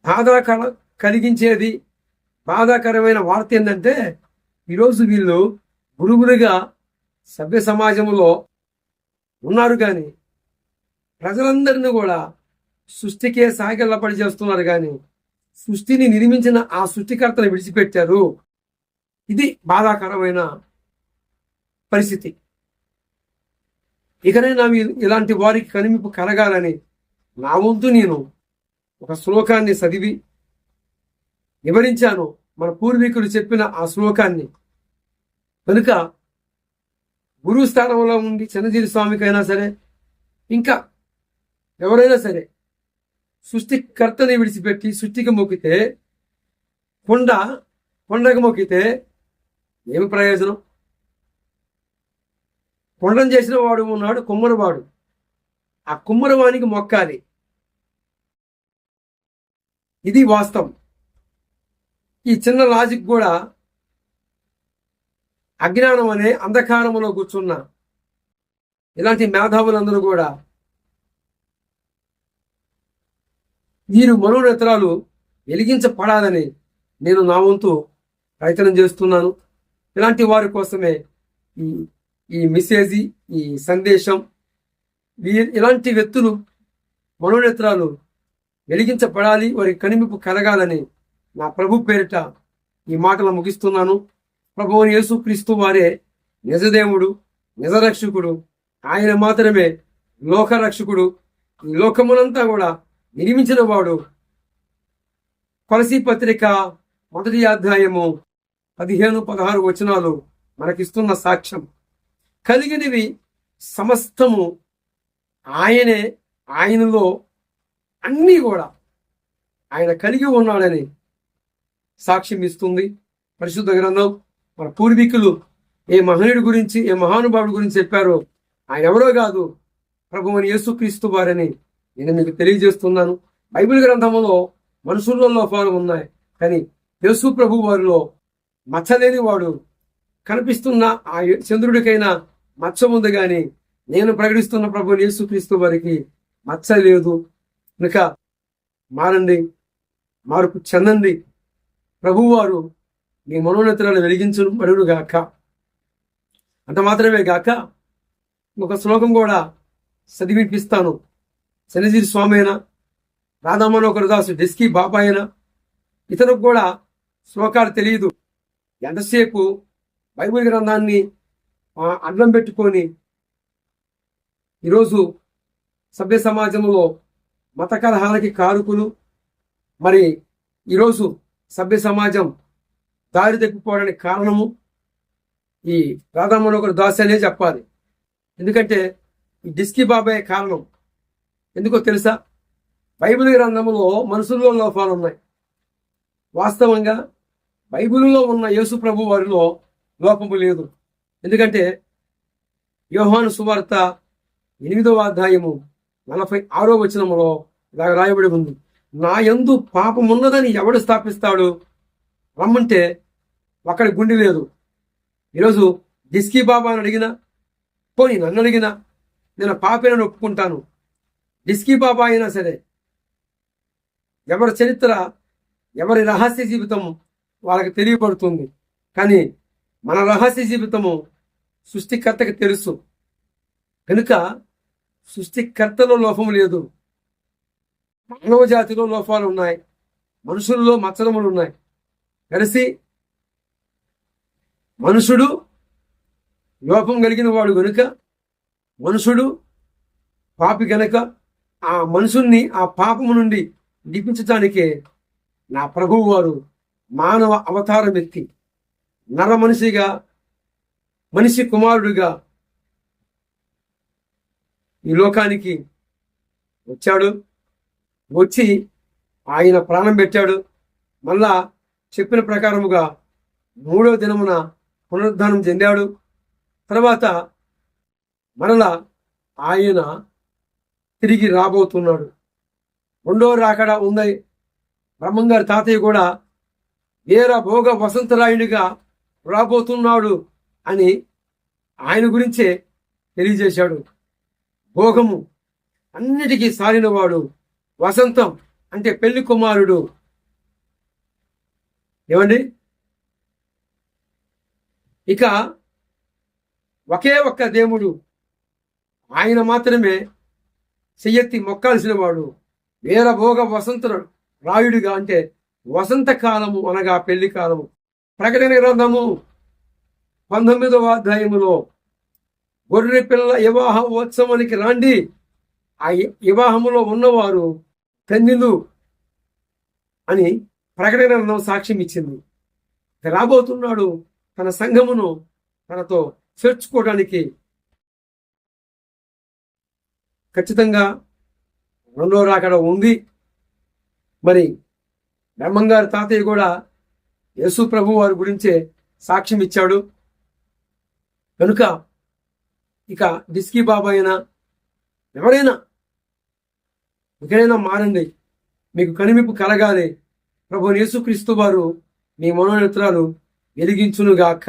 బాధాకర కలిగించేది బాధాకరమైన వార్త ఏంటంటే ఈరోజు వీళ్ళు గురువులుగా సభ్య సమాజంలో ఉన్నారు, కానీ ప్రజలందరినీ కూడా సృష్టికే సాగిలపడి చేస్తున్నారు, కానీ సృష్టిని నిర్మించిన ఆ సృష్టికర్తను విడిచిపెట్టారు. ఇది బాధాకరమైన పరిస్థితి. ఇకనైనా ఇలాంటి వారికి కనుమిప్పు కలగాలని నా వంతు నేను ఒక శ్లోకాన్ని చదివి వివరించాను. మన పూర్వీకులు చెప్పిన ఆ శ్లోకాన్ని కనుక గురువు స్థానంలో ఉండి చిన్నజీవి స్వామికైనా సరే, ఇంకా ఎవరైనా సరే, సృష్టికర్తని విడిచిపెట్టి సృష్టికి మొక్కితే, కొండకు మొక్కితే ఏమి ప్రయోజనం? కొండను చేసిన వాడు ఉన్నాడు కుమ్మరివాడు. ఆ కుమ్మరివానికి మొక్కాలి. ఇది వాస్తవం. ఈ చిన్న లాజిక్ కూడా అజ్ఞానం అనే అంధకారంలో కూర్చున్న ఇలాంటి మేధావులందరూ కూడా వీరు మనోనేత్రాలు వెలిగించబడాలని నేను నా వంతు ప్రయత్నం చేస్తున్నాను. ఇలాంటి వారి కోసమే ఈ మెసేజ్, ఈ సందేశం. ఇలాంటి వ్యక్తులు మనోనేత్రాలు వెలిగించబడాలి, వారికి కనుమిప్పు కలగాలని నా ప్రభు పేరిట ఈ మాటలు ముగిస్తున్నాను. ప్రభువు యేసుక్రీస్తు వారే నిజదేవుడు, నిజరక్షకుడు. ఆయన మాత్రమే లోకరక్షకుడు. ఈ లోకమునంతా కూడా నిర్మించిన వాడు. కొలసీ పత్రిక 1వ అధ్యాయము 15-16 వచనాలు మనకిస్తున్న సాక్ష్యం. కలిగినవి సమస్తము ఆయనే, ఆయనలో అన్నీ కూడా ఆయన కలిగి ఉన్నాడని సాక్ష్యం ఇస్తుంది పరిశుద్ధ గ్రంథం. మన పూర్వీకులు ఏ మహనీయుడి గురించి, ఏ మహానుభావుడి గురించి చెప్పారో ఆయన ఎవరో కాదు, ప్రభువుని యేసుక్రీస్తు వారని నేను మీకు తెలియజేస్తున్నాను. బైబిల్ గ్రంథంలో మనుషుల్లో లోపాలు ఉన్నాయి, కానీ యేసు ప్రభు వారిలో మచ్చలేని వాడు. కనిపిస్తున్న ఆ చంద్రుడికైనా మచ్చ ఉంది, కానీ నేను ప్రకటిస్తున్న ప్రభువుని యేసుక్రీస్తు వారికి మచ్చ లేదు. కనుక మారండి, మార్పు చెందండి. ప్రభువారు మీ మనోనేత్రాలు వెలిగించబడును గాక. అంత మాత్రమే గాక ఒక శ్లోకం కూడా చదివిపిస్తాను. చిన్నజీవి స్వామి అయినా, రాధామనోహర దాసు డెస్కీ బాబా అయినా, ఇతరులకు కూడా శ్లోకాలు తెలియదు. ఎంతసేపు బైబిల్ గ్రంథాన్ని అడ్డం పెట్టుకొని ఈరోజు సభ్య సమాజంలో మత కలహాలకి కారుకులు. మరి ఈరోజు సభ్య సమాజం దారి తప్పిపోవడానికి కారణము ఈ రాధామనోహర దాస్ అనే చెప్పాలి. ఎందుకంటే ఈ డిస్కీ బాబాయ్ కారణం. ఎందుకో తెలుసా? బైబిల్ గ్రంథంలో మనుషుల్లో లోపాలు ఉన్నాయి. వాస్తవంగా బైబిల్లో ఉన్న యేసు ప్రభు వారిలో లోపము లేదు. ఎందుకంటే యోహాను సువార్త 8వ అధ్యాయము 46వ వచనంలో ఇలా రాయబడి ఉంది, నా యందు పాపమున్నదని ఎవడు స్థాపిస్తాడు? రమ్మంటే ఒక్కడి గుండె లేదు. ఈరోజు డిస్కీ బాబాని అడిగినా, పోనీ నన్ను అడిగినా నేను పాపేనని ఒప్పుకుంటాను. డిస్కీ బాబా అయినా సరే, ఎవరి చరిత్ర, ఎవరి రహస్య జీవితం వాళ్ళకి తెలియబడుతుంది. కానీ మన రహస్య జీవితము సృష్టికర్తకి తెలుసు. కనుక సృష్టికర్తలో లోపం లేదు. మానవ జాతిలో లోపాలు ఉన్నాయి, మనుషుల్లో మచ్చలములు ఉన్నాయి. కలిసి మనుషుడు లోపం కలిగిన వాడు గనుక, మనుషుడు పాపి గనక, ఆ మనుషుణ్ణి ఆ పాపము నుండి విడిపించటానికే నా ప్రభువు వారు మానవ అవతారం ఎత్తి నర మనిషిగా, మనిషి కుమారుడిగా ఈ లోకానికి వచ్చాడు. వచ్చి ఆయన ప్రాణం పెట్టాడు. మళ్ళా చెప్పిన ప్రకారముగా 3వ దినమున పునరుద్ధానం చెందాడు. తర్వాత మరలా ఆయన తిరిగి రాబోతున్నాడు. 2వ రాకడ ఉంది. బ్రహ్మంగారి తాతయ్య కూడా వీర భోగ వసంతరాయుడిగా రాబోతున్నాడు అని ఆయన గురించే తెలియజేశాడు. భోగము అన్నిటికీ సారినవాడు, వసంతం అంటే పెళ్లి కుమారుడు. ఏమండి? ఇక ఒకే ఒక్క దేవుడు, ఆయన మాత్రమే చెయ్యెత్తి మొక్కాల్సిన వాడు. వీరభోగ వసంత రాయుడిగా, అంటే వసంత కాలము అనగా పెళ్లి కాలము. ప్రకటన గ్రంథము 19వ అధ్యాయములో గొర్రె పిల్ల వివాహ ఉత్సవానికి రాండి, ఆ వివాహములో ఉన్నవారు కన్యలు అని ప్రకటన గ్రంథం సాక్ష్యం ఇచ్చింది. రాబోతున్నాడు తన సంఘమును తనతో చేర్చుకోవడానికి. ఖచ్చితంగా రెండో రాకడ ఉంది. మరి బ్రహ్మంగారి తాతయ్య కూడా యేసు ప్రభు వారి గురించే సాక్ష్యం ఇచ్చాడు. కనుక ఇక డిస్కీ బాబా అయినా ఎవరైనా ఇకడైనా మారండి, మీకు కనువిప్పు కలగాలి. ప్రభు యేసుక్రీస్తు వారు మీ మనోనేత్రాలు వెలిగించునుగాక.